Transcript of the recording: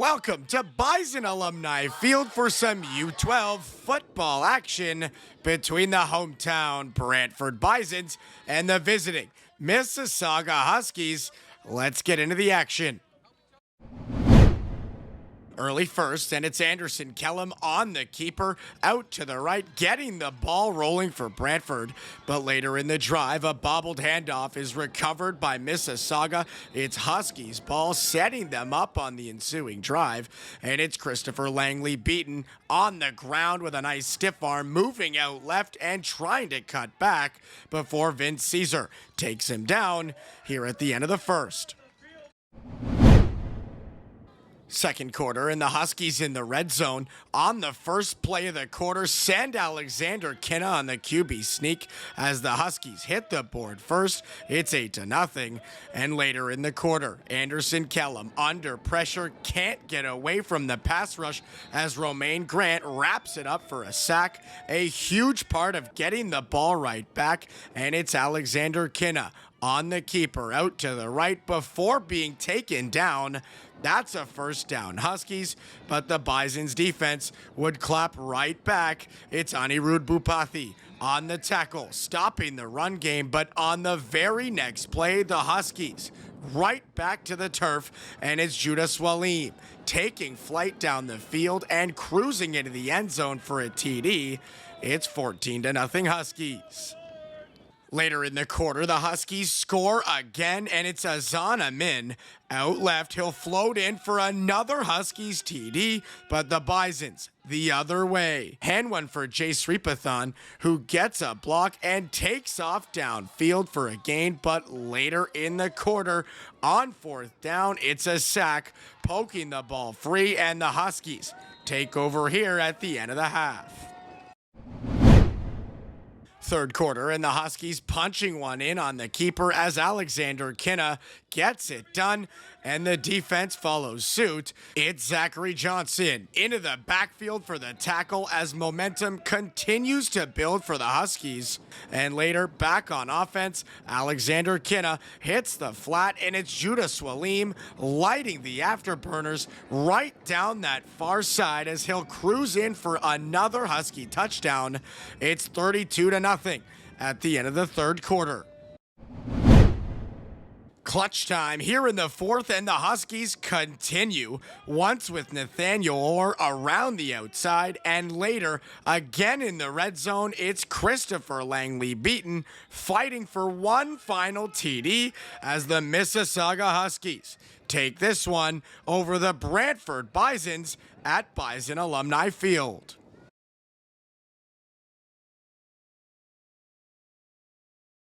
Welcome to Bison Alumni Field for some U12 football action between the hometown Brantford Bisons and the visiting Mississauga Huskies. Let's get into the action. Early first, and it's Anderson Kellum on the keeper, out to the right, getting the ball rolling for Brantford. But later in the drive, a bobbled handoff is recovered by Mississauga. It's Huskies ball, setting them up on the ensuing drive. And it's Christopher Langley beaten on the ground with a nice stiff arm, moving out left and trying to cut back before Vince Caesar takes him down here at the end of the first. Second quarter, and the Huskies in the red zone. On the first play of the quarter, send Alexander Kinna on the QB sneak as the Huskies hit the board first. It's 8-0. And later in the quarter, Anderson Kellum under pressure can't get away from the pass rush as Romaine Grant wraps it up for a sack. A huge part of getting the ball right back, and it's Alexander Kinna on the keeper out to the right before being taken down. That's a first down, Huskies, but the Bisons defense would clap right back. It's Anirudh Bhupathi on the tackle, stopping the run game, but on the very next play, the Huskies right back to the turf, and it's Judah Swalim taking flight down the field and cruising into the end zone for a TD. It's 14-0 Huskies. Later in the quarter, the Huskies score again, and it's Azan Amin. Out left, he'll float in for another Huskies TD, but the Bisons the other way. Hand one for Jay Sripathan, who gets a block and takes off downfield for a gain, but later in the quarter, on fourth down, it's a sack, poking the ball free, and the Huskies take over here at the end of the half. Third quarter, and the Huskies punching one in on the keeper as Alexander Kinna gets it done, and the defense follows suit. It's Zachary Johnson into the backfield for the tackle as momentum continues to build for the Huskies. And later, back on offense, Alexander Kinna hits the flat, and it's Judah Swalim lighting the afterburners right down that far side as he'll cruise in for another Husky touchdown. It's 32-0 at the end of the third quarter. Clutch time here in the fourth, and the Huskies continue, once with Nathaniel Orr around the outside, and later, again in the red zone, it's Christopher Langley beaten, fighting for one final TD as the Mississauga Huskies take this one over the Brantford Bisons at Bison Alumni Field.